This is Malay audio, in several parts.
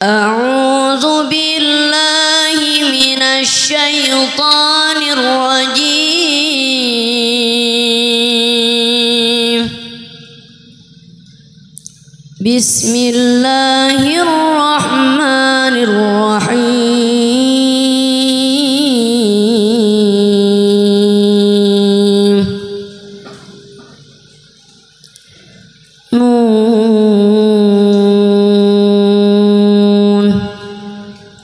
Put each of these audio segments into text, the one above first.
أعوذ بالله من الشيطان الرجيم. بسم الله الرحمن الرحيم.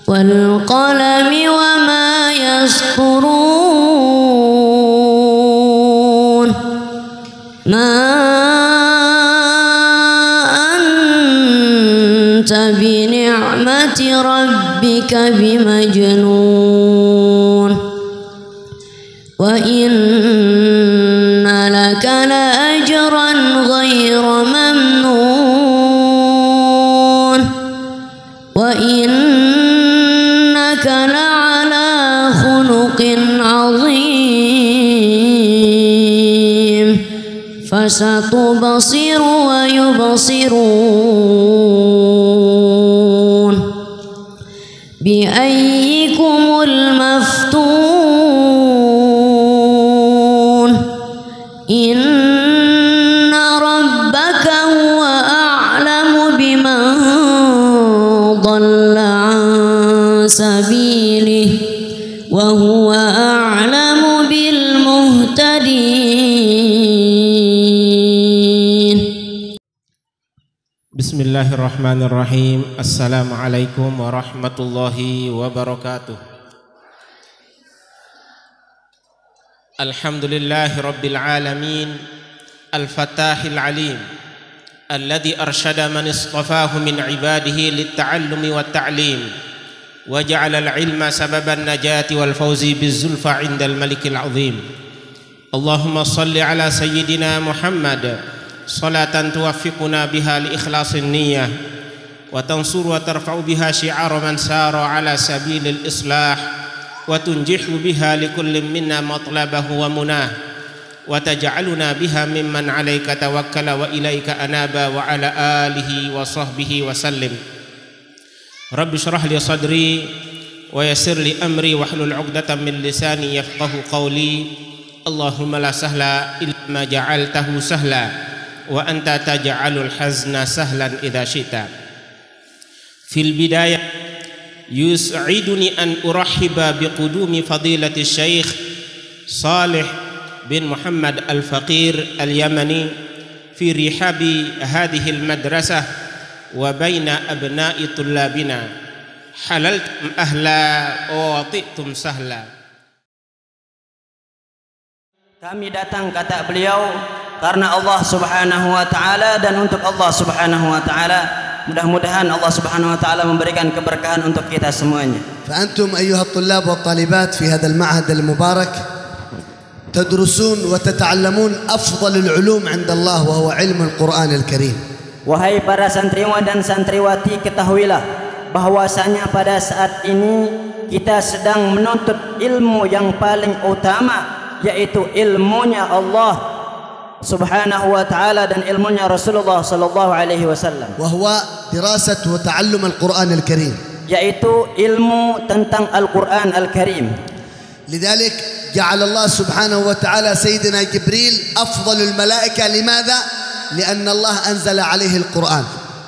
والقلم وما يسطرون. ما أنت بنعمة ربك بمجنون. وإن لك لأجرا غير ممنون. وإنك لعلى خلق عظيم. فستبصر ويبصرون. بأيكم المفتون. إن ربك هو أعلم بمن ضل عن سبيله وهو أعلم بالمهتدين. بسم الله الرحمن الرحيم. السلام عليكم ورحمة الله وبركاته. الحمد لله رب العالمين الفتاح العليم الذي أرشد من اصطفاه من عباده للتعلم والتعليم وجعل العلم سبب النجاة والفوز بالزلفى عند الملك العظيم. اللهم صل على سيدنا محمد صلاة توفقنا بها لإخلاص النية وتنصر وترفع بها شعار من سار على سبيل الإصلاح وتنجح بها لكل منا مطلبه ومناه وتجعلنا بها ممن عليك توكل وإليك أناب وعلى آله وصحبه وسلم. رب اشرح لي صدري ويسر لي أمري واحلل عقدة من لساني يفقه قولي. اللهم لا سهل إلا ما جعلته سهلا وأنت تجعل الحزن سهلا إذا شئت. في البداية يسعدني أن أرحب بقدوم فضيلة الشيخ صالح بن محمد الفقير اليمني في رحاب هذه المدرسة وبين أبناء طلابنا. حللتم أهلا ووطئتم سهلا. Kami datang, kata beliau, karena Allah Subhanahu wa taala dan untuk Allah Subhanahu wa taala. Mudah-mudahan Allah Subhanahu wa taala memberikan keberkahan untuk kita semuanya. فأنتم أيها الطلاب والطالبات في هذا المعهد المبارك تدرسون وتتعلمون أفضل العلوم عند الله وهو علم القرآن الكريم. Wahai para santriwan dan santriwati, ketahuilah bahwasanya pada saat ini kita sedang menuntut ilmu yang paling utama, yaitu ilmunya Allah Subhanahu wa taala dan ilmunya Rasulullah sallallahu alaihi wasallam. وهو دراسة وتعلم القرآن الكريم. Yaitu ilmu tentang Al-Qur'an Al-Karim. لذلك جعل الله سبحانه وتعالى سيدنا جبريل أفضل الملائكة. لماذا؟ لأن الله أنزل عليه القرآن.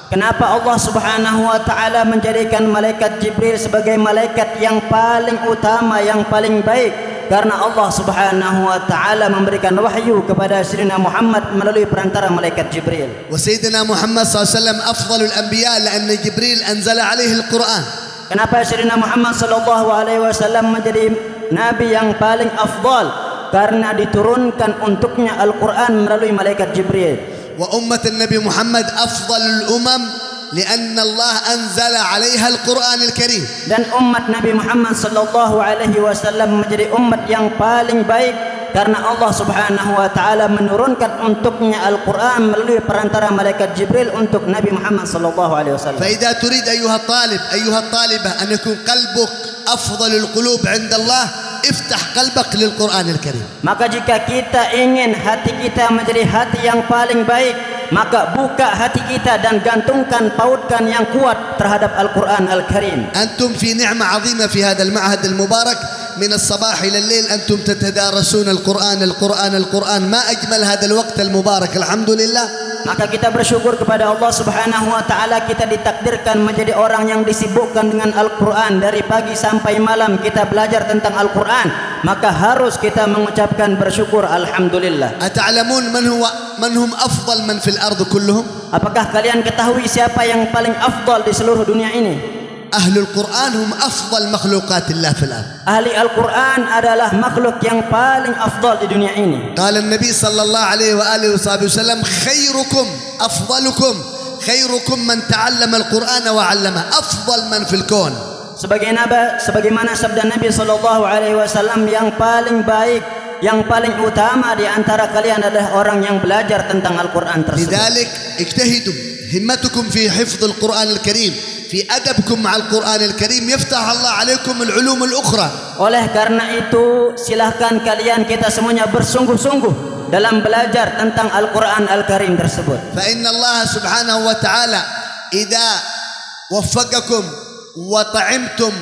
Kenapa Allah Subhanahu wa taala menjadikan malaikat Jibril sebagai malaikat yang paling utama, yang paling baik? Karena Allah Subhanahu wa taala memberikan wahyu kepada Sayyidina Muhammad melalui perantara malaikat Jibril. وسيدنا محمد صلى الله عليه وسلم أفضل الأنبياء لأن جبريل أنزل عليه القرآن. Kenapa Sayyidina Muhammad sallallahu alaihi wasallam menjadi nabi yang paling afdal? Karena diturunkan untuknya Al-Qur'an melalui malaikat Jibril. وأمة النبي محمد أفضل الأمم لأن الله أنزل عليها القرآن الكريم. Dan umat Nabi Muhammad sallallahu alaihi wasallam menjadi umat yang paling baik karena Allah Subhanahu wa taala menurunkan untuknya Al-Qur'an melalui perantara malaikat Jibril untuk Nabi Muhammad sallallahu alaihi wasallam. فإذا تريد أيها الطالب أيها الطالبة أن يكون قلبك أفضل القلوب عند الله افتح قلبك للقرآن الكريم. Maka jika kita ingin hati kita menjadi hati yang paling baik, maka buka hati kita dan gantungkan, pautkan yang kuat terhadap Al-Qur'an Al-Karim. أنتم في نعمة عظيمة في هذا المعهد المبارك. من الصباح إلى الليل أنتم تتدارسون القرآن القرآن القرآن. ما أجمل هذا الوقت المبارك. الحمد لله. Maka kita bersyukur kepada Allah Subhanahu wa taala, kita ditakdirkan menjadi orang yang disibukkan dengan Al-Qur'an dari pagi sampai malam kita belajar tentang Al-Qur'an. Maka harus kita mengucapkan bersyukur alhamdulillah. أتعلمون من هم أفضل من في الأرض كلهم؟ Apakah kalian ketahui siapa yang paling afdal di seluruh dunia ini? أهل القرآن هم أفضل مخلوقات الله في الأرض. Ahli Al-Qur'an adalah makhluk yang paling afdal di dunia ini. قال النبي صلى الله عليه وآله وصحبه وسلم خيركم أفضلكم خيركم من تعلم القرآن وعلمه. أفضل من في الكون. Sebagaimana sabda Nabi sallallahu alaihi wasallam, yang paling baik, yang paling utama di antara kalian adalah orang yang belajar tentang Al-Qur'an tersebut. لذلك اجتهدوا همتكم في حفظ القرآن الكريم، في أدبكم مع القرآن الكريم يفتح الله عليكم العلوم الأخرى. Oleh karena itu, silahkan kalian kita semuanya bersungguh-sungguh dalam belajar tentang Al-Qur'an Al-Karim tersebut. فإن الله سبحانه وتعالى إذا وفقكم وطعمتم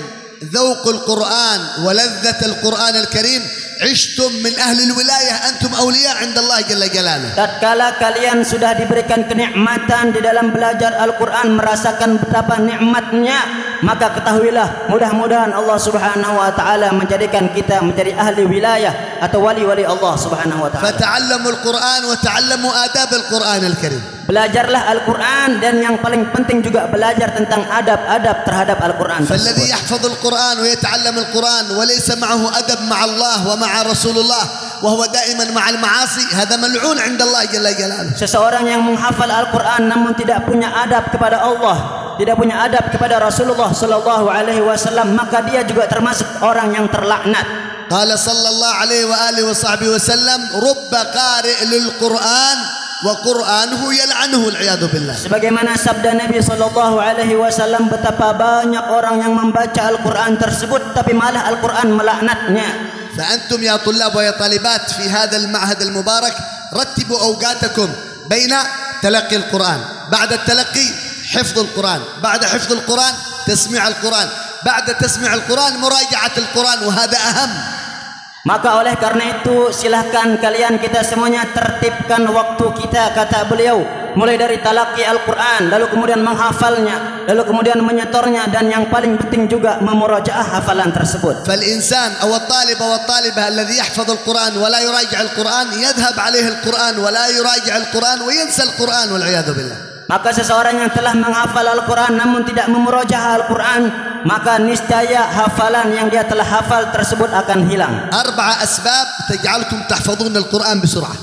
ذوق القرآن ولذة القرآن الكريم عشتم من أهل الولاية. أنتم أولياء عند الله جل جلاله. Tatkala kalian sudah diberikan kenikmatan di dalam belajar Al-Qur'an, merasakan betapa nikmatnya, maka ketahuilah, mudah-mudahan Allah Subhanahu wa taala menjadikan kita menjadi ahli wilayah atau wali-wali Allah Subhanahu wa taala. فتعلموا القرآن وتعلموا آداب القرآن الكريم. Belajarlah Al-Qur'an, dan yang paling penting juga belajar tentang adab-adab terhadap Al-Qur'an فالذي tersebut. يحفظ القرآن ويتعلم القرآن وليس معه أدب مع الله ومع رسول الله وهو دائما مع المعاصي هذا ملعون عند الله جل جلاله. Seseorang yang menghafal Al-Qur'an namun tidak punya adab kepada Allah, tidak punya adab kepada Rasulullah sallallahu alaihi wasallam, maka dia juga termasuk orang yang terlaknat. قال صلى الله عليه وآله وصحبه وسلم رب قارئ للقرآن وقرآنه يلعنه والعياذ بالله. Sebagaimana sabda Nabi sallallahu alaihi wasallam, betapa banyak orang yang membaca Al-Qur'an tersebut tapi malah Al-Qur'an melaknatnya. فأنتم يا طلاب ويا طالبات في هذا المعهد المبارك رتبوا أوقاتكم بين تلقي القرآن، بعد التلقي حفظ القرآن، بعد حفظ القرآن تسميع القرآن، بعد تسميع القرآن مراجعة القرآن، وهذا أهم. Maka oleh karena itu, silahkan kalian kita semuanya tertibkan waktu kita, kata beliau, mulai dari talaqi Al-Quran, lalu kemudian menghafalnya, lalu kemudian menyetornya, dan yang paling penting juga memurajaah hafalan tersebut. فالإنسان أو الطالب أو الطالبة الذي يحفظ القرآن ولا يراجع القرآن يذهب عليه القرآن ولا يراجع القرآن وينسى القرآن والعياذ بالله. Maka seseorang yang telah menghafal Al-Quran namun tidak memurajaah Al-Quran, maka niscaya hafalan yang dia telah hafal tersebut akan hilang. 4 أسباب تجعلكم تحفظون القرآن بسرعة.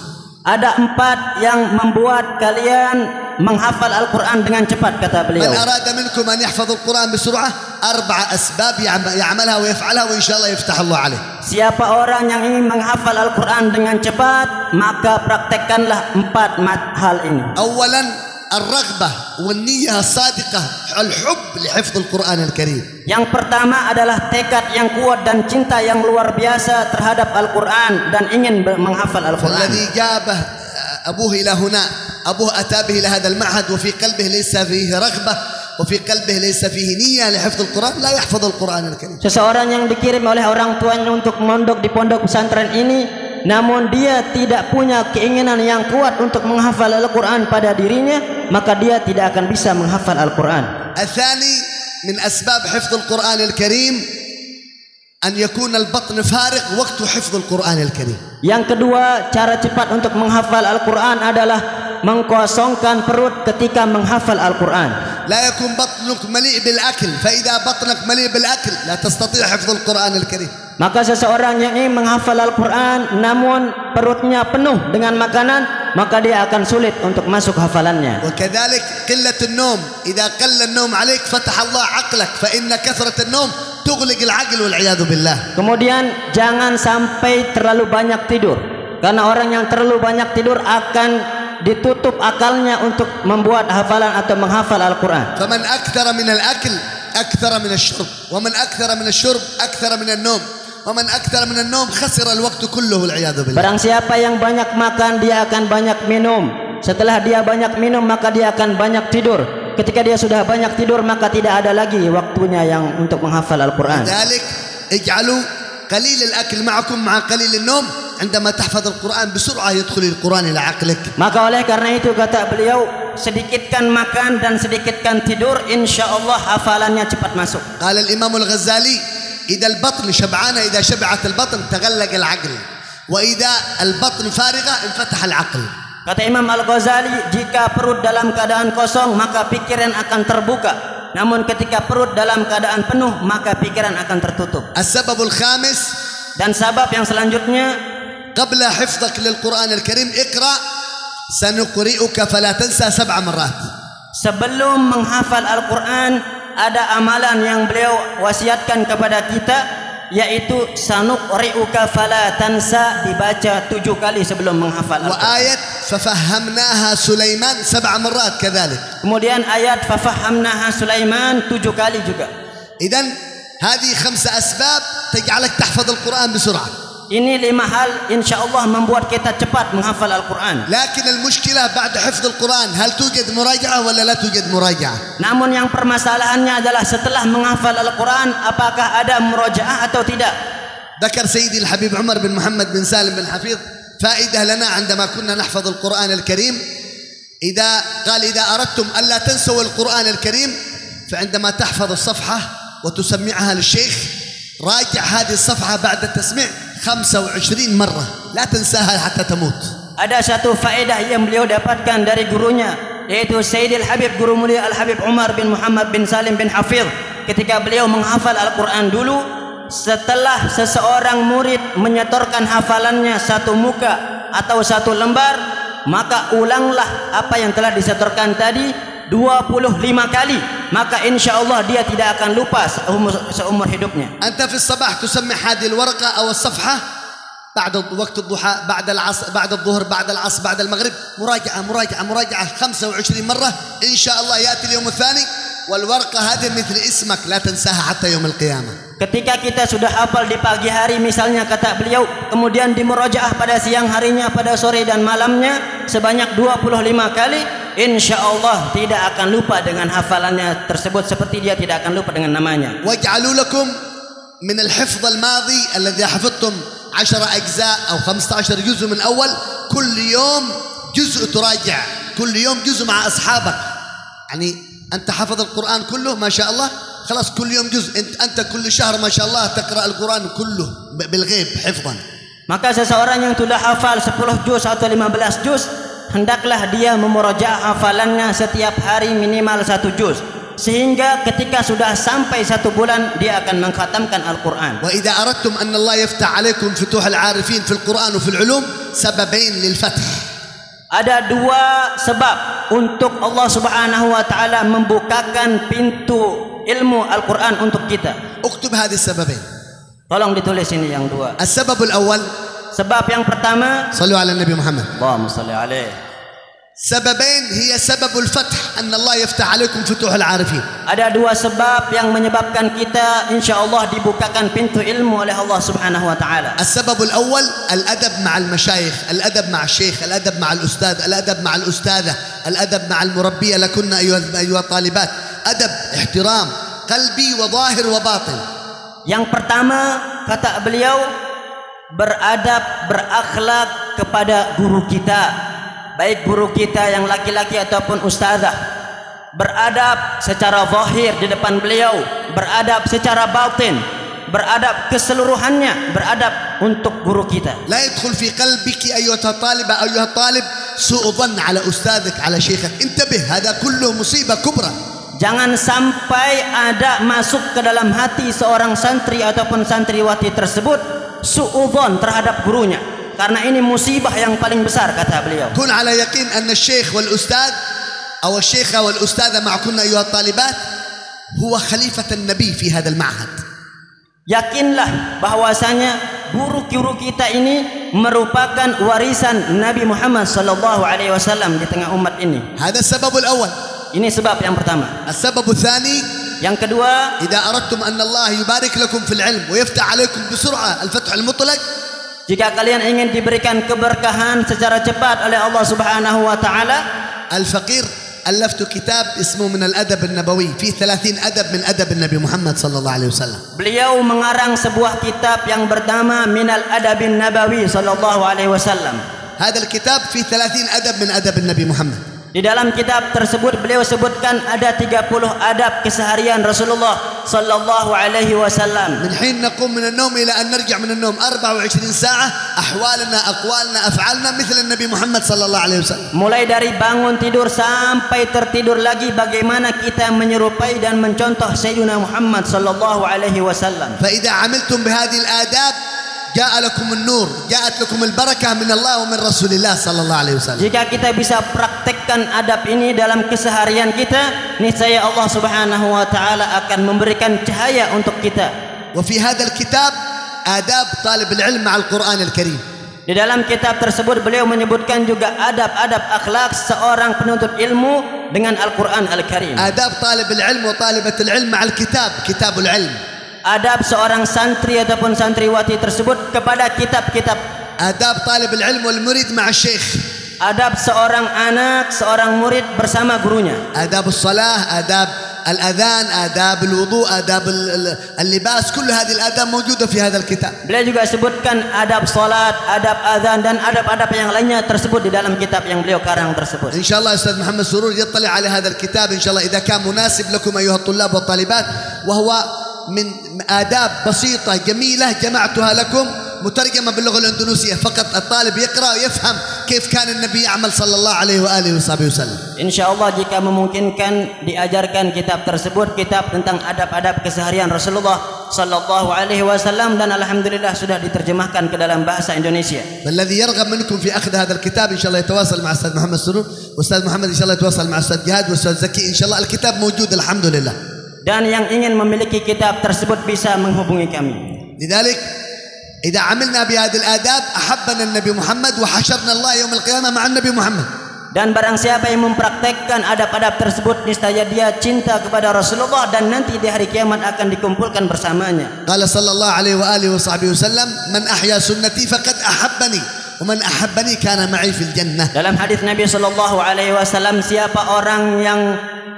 Ada 4 yang membuat kalian menghafal Al-Quran dengan cepat, kata beliau. من أراد منكم أن يحفظ القرآن بسرعة 4 أسباب يعملها ويفعلها وإن شاء الله يفتح الله عليه. Siapa orang yang ingin menghafal Al-Quran dengan cepat, maka praktekkanlah 4 hal ini. أولا الرغبة والنية الصادقة الحب لحفظ القرآن الكريم. Yang pertama adalah tekad yang kuat dan cinta yang luar biasa terhadap Al-Quran dan ingin menghafal Al-Quran. الذي جابه أبوه إلى هنا، أبوه أتى به إلى هذا المعهد وفي قلبه ليس فيه رغبة وفي قلبه ليس فيه نية لحفظ القرآن، لا يحفظ القرآن الكريم. Seseorang yang dikirim oleh orang tuanya untuk mondok di pondok pesantren ini, namun dia tidak punya keinginan yang kuat untuk menghafal Al-Quran pada dirinya, maka dia tidak akan bisa menghafal Al-Quran. الثاني من أسباب حفظ القرآن الكريم أن يكون البطن فارغ وقت حفظ القرآن الكريم. Yang kedua, cara cepat untuk menghafal Al-Quran adalah mengkosongkan perut ketika menghafal Al-Quran. لا يكون بطنك مليء بالأكل، فإذا بطنك مليء بالأكل لا تستطيع حفظ القرآن الكريم. Maka seseorang yang ingin menghafal Al-Quran namun perutnya penuh dengan makanan, maka dia akan sulit untuk masuk hafalannya. وكذلك قلة النوم، إذا قل النوم عليك فتح الله عقلك، فإن كثرة النوم تغلق العقل والعياذ بالله. Kemudian jangan sampai terlalu banyak tidur, karena orang yang terlalu banyak tidur akan ditutup akalnya untuk membuat hafalan atau menghafal Al-Quran. فمن أكثر من الأكل أكثر من الشرب، ومن أكثر من الشرب أكثر من النوم، ومن أكثر من النوم خسر الوقت كله والعياذ بالله. Barang siapa yang banyak makan, dia akan banyak minum. Setelah dia banyak minum, maka dia akan banyak tidur. Ketika dia sudah banyak tidur, maka tidak ada lagi waktunya yang untuk menghafal Al-Quran. لذلك اجعلوا قليل الأكل معكم مع قليل النوم، عندما تحفظ القرآن بسرعة يدخل القرآن إلى عقلك. Maka oleh karena itu kata beliau, sedikitkan makan dan sedikitkan tidur, insya Allah hafalannya cepat masuk. قال الإمام الغزالي إذا البطن شبعانة، إذا شبعت البطن تغلق العقل، وإذا البطن فارغة انفتح العقل. Kata Imam Al-Ghazali, jika perut dalam keadaan kosong maka pikiran akan terbuka, namun ketika perut dalam keadaan penuh maka pikiran akan tertutup. السبب الخامس، dan sebab yang selanjutnya, قبل حفظك للقرآن الكريم اقرأ سنقرئك فلا تنسى 7 مرات. sebelum menghafal Al-Quran ada amalan yang beliau wasiatkan kepada kita, yaitu sanuqri'uka fala tansa, dibaca 7 kali sebelum menghafal Al-Quran. وآية ففهمناها سليمان 7 مرات كذلك. Kemudian ayat fafahamnaha Sulaiman 7 kali juga. إذن هذه 5 أسباب تجعلك تحفظ القرآن بسرعة. Ini 5 hal insyaallah membuat kita cepat menghafal Al-Quran. لكن المشكلة بعد حفظ القرآن هل توجد مراجعة ولا لا توجد مراجعة؟ Namun yang permasalahannya adalah setelah menghafal Al-Quran apakah ada murajaah atau tidak. ذكر سيدي الحبيب عمر بن محمد بن سالم بن حفيظ فائدة لنا عندما كنا نحفظ القرآن الكريم، قال إذا أردتم ألا تنسوا القرآن الكريم فعندما تحفظ الصفحة وتسمعها للشيخ راجع هذه الصفحة بعد التسميع 25 مرة، لا تنساها حتى تموت. Ada satu faedah yang beliau dapatkan dari gurunya, yaitu Sayyidil Habib, guru mulia Al-Habib Umar bin Muhammad bin Salim bin Hafidh. Ketika beliau menghafal Al-Quran dulu, setelah seseorang murid menyetorkan hafalannya 1 muka atau 1 lembar, maka ulanglah apa yang telah disetorkan tadi 25 kali, maka insyaallah dia tidak akan lupa seumur hidupnya. أنت في الصباح تسمع هذه الورقة أو الصفحة بعد وقت الضحى، بعد العصر، بعد الظهر، بعد العصر، بعد المغرب، مراجعة مراجعة مراجعة 25 مرة، إن شاء الله يأتي اليوم الثاني والورقة هذه مثل اسمك لا تنساها حتى يوم القيامة. Ketika kita sudah hafal di pagi hari misalnya, kata beliau, kemudian dimurajaah pada siang harinya, pada sore dan malamnya sebanyak 25 kali, insyaallah tidak akan lupa dengan hafalannya tersebut, seperti dia tidak akan lupa dengan namanya. واجعلوا لكم من الحفظ الماضي الذي حفظتم 10 أجزاء أو 15 جزء من أول، كل يوم جزء تراجع، كل يوم جزء مع أصحابك. يعني أنت حفظ القرآن كله ما شاء الله، خلاص كل يوم جزء، أنت كل شهر ما شاء الله تقرأ القرآن كله بالغيب حفظا. Maka seseorang yang sudah hafal 10 juz atau 15 juz, hendaklah dia memurajaah hafalannya setiap hari minimal 1 juz, sehingga ketika sudah sampai 1 bulan dia akan mengkhatamkan Al-Quran. وإذا أردتم أن الله يفتح عليكم فتوح العارفين في القرآن وفي العلوم، سببين للفتح. Ada dua sebab untuk Allah Subhanahu wa taala membukakan pintu ilmu Al-Quran untuk kita. اكتب هذه السببين. Tolong ditulis ini yang dua. السبب الأول Sebab yang pertama, صلوا على النبي محمد. Allahumma salli alaih. سببين هي سبب الفتح أن الله يفتح عليكم فتوح العارفين. Ada dua sebab yang menyebabkan kita insyaallah dibukakan pintu ilmu oleh Allah Subhanahu wa taala. السبب الأول الأدب مع المشايخ، الأدب مع الشيخ، الأدب مع الأستاذ، الأدب مع الأستاذة، الأدب مع المربية لكن أيها الطالبات، أدب احترام قلبي وظاهر وباطن. Yang pertama, kata beliau, beradab, berakhlak kepada guru kita, baik guru kita yang laki-laki ataupun ustazah. Beradab secara zahir di depan beliau, beradab secara batin, beradab keseluruhannya, beradab untuk guru kita. لا يدخل في قلبك أيها الطالبة أيها الطالب سوء ظن على أستاذك على شيخك، انتبه هذا كله مصيبة كبرى. Jangan sampai ada masuk ke dalam hati seorang santri ataupun santriwati tersebut suudzon terhadap gurunya, karena ini musibah yang paling besar, kata beliau. كن على يقين أن الشيخ والأستاذ أو الشيخة والأستاذة معكن أيها الطالبات هو خليفة النبي في هذا المعهد. Yakinlah bahwasanya guru-guru kita ini merupakan warisan Nabi Muhammad sallallahu alaihi wasallam di tengah umat ini. هذا السبب الأول. Ini sebab yang pertama. السبب الثاني Yang kedua, إذا أردتم أن الله يبارك لكم في العلم ويفتح عليكم بسرعة الفتح المطلق، jika kalian ingin diberikan keberkahan secara cepat oleh Allah Subhanahu wa taala, الفقير ألفت كتاب اسمه من الأدب النبوي، فيه 30 أدب من أدب النبي محمد صلى الله عليه وسلم. beliau mengarang sebuah kitab yang bernama Minal Adabin Nabawi sallallahu alaihi wasallam. هذا الكتاب فيه 30 أدب من أدب النبي محمد. Di dalam kitab tersebut beliau sebutkan ada 30 adab keseharian Rasulullah sallallahu alaihi wasallam. من حين نقوم من النوم إلى أن نرجع من النوم 24 ساعة أحوالنا أقوالنا أفعالنا مثل النبي محمد صلى الله عليه وسلم. Mulai dari bangun tidur sampai tertidur lagi, bagaimana kita menyerupai dan mencontoh Sayyidina Muhammad sallallahu alaihi wasallam. فإذا عملتم بهذه الآداب جاء لكم النور، جاءت لكم البركة من الله ومن رسول الله صلى الله عليه وسلم. Jika kita bisa praktekkan adab ini dalam keseharian kita, niscaya Allah Subhanahu wa taala akan memberikan cahaya untuk kita. وفي هذا الكتاب آداب طالب العلم مع القرآن الكريم. Di dalam kitab tersebut beliau menyebutkan juga adab-adab akhlak seorang penuntut ilmu dengan Al-Quran Al-Karim. آداب طالب العلم وطالبة العلم مع الكتاب، كتاب العلم. Adab seorang santri ataupun santriwati tersebut kepada kitab-kitab. آداب طالب العلم والمريد مع الشيخ. Adab seorang anak, seorang murid bersama gurunya. آداب الصلاة، آداب الأذان، آداب الوضوء، آداب اللباس، كل هذه الآداب موجودة في هذا الكتاب. Beliau juga sebutkan adab salat, adab azan dan adab-adab yang lainnya tersebut di dalam kitab yang beliau karang tersebut. إن شاء الله أستاذ محمد سرور يطلع على هذا الكتاب إن شاء الله إذا كان مناسب لكم أيها الطلاب والطالبات، وهو من آداب بسيطة جميلة جمعتها لكم مترجمة باللغة الإندونيسية، فقط الطالب يقرأ ويفهم كيف كان النبي يعمل صلى الله عليه وآله وصحبه وسلم. Insyaallah jika memungkinkan diajarkan kitab tersebut, kitab tentang adab-adab keseharian Rasulullah sallallahu alaihi wasallam, dan alhamdulillah sudah diterjemahkan ke dalam bahasa Indonesia. الذي يرغب منكم في أخذ هذا الكتاب إن شاء الله يتواصل مع أستاذ محمد سرور، وأستاذ محمد إن شاء الله يتواصل مع أستاذ جهاد وأستاذ زكي، إن شاء الله الكتاب موجود الحمد لله. Dan yang ingin memiliki kitab tersebut bisa menghubungi kami. لذلك إذا عملنا بهذه الآداب أحبنا النبي محمد وحشرنا الله يوم القيامة مع النبي محمد. Dan barang siapa yang mempraktekkan adab-adab tersebut, niscaya dia cinta kepada Rasulullah dan nanti di hari kiamat akan dikumpulkan bersamanya. قال صلى الله عليه وآله وصحبه وسلم من أحيا سنتي فقد أحبني ومن أحبني كان معي في الجنة. Dalam hadis Nabi sallallahu alaihi wasallam, siapa orang yang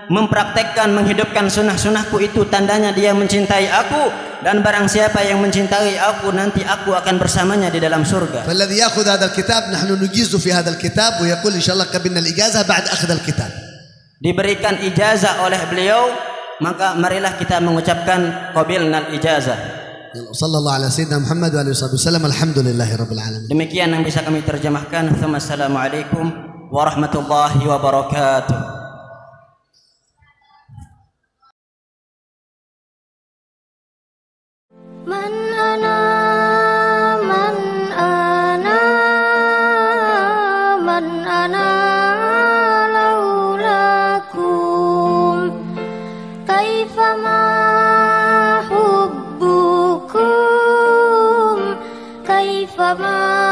mempraktekkan menghidupkan sunnah-sunnahku itu tandanya dia mencintai aku, dan barang siapa yang mencintai aku nanti aku akan bersamanya di dalam surga. فالذي يأخذ هذا الكتاب نحن نجيز في هذا الكتاب ويقول إن شاء الله قبلنا الإجازة بعد أخذ الكتاب. Diberikan ijazah oleh beliau, maka marilah kita mengucapkan qabilnal ijazah. صلى الله على سيدنا محمد وآله وصحبه وسلم الحمد لله رب العالمين. Demikian yang bisa kami terjemahkan. Assalamualaikum warahmatullahi wabarakatuh. من أنا كيفما حبكم كيفما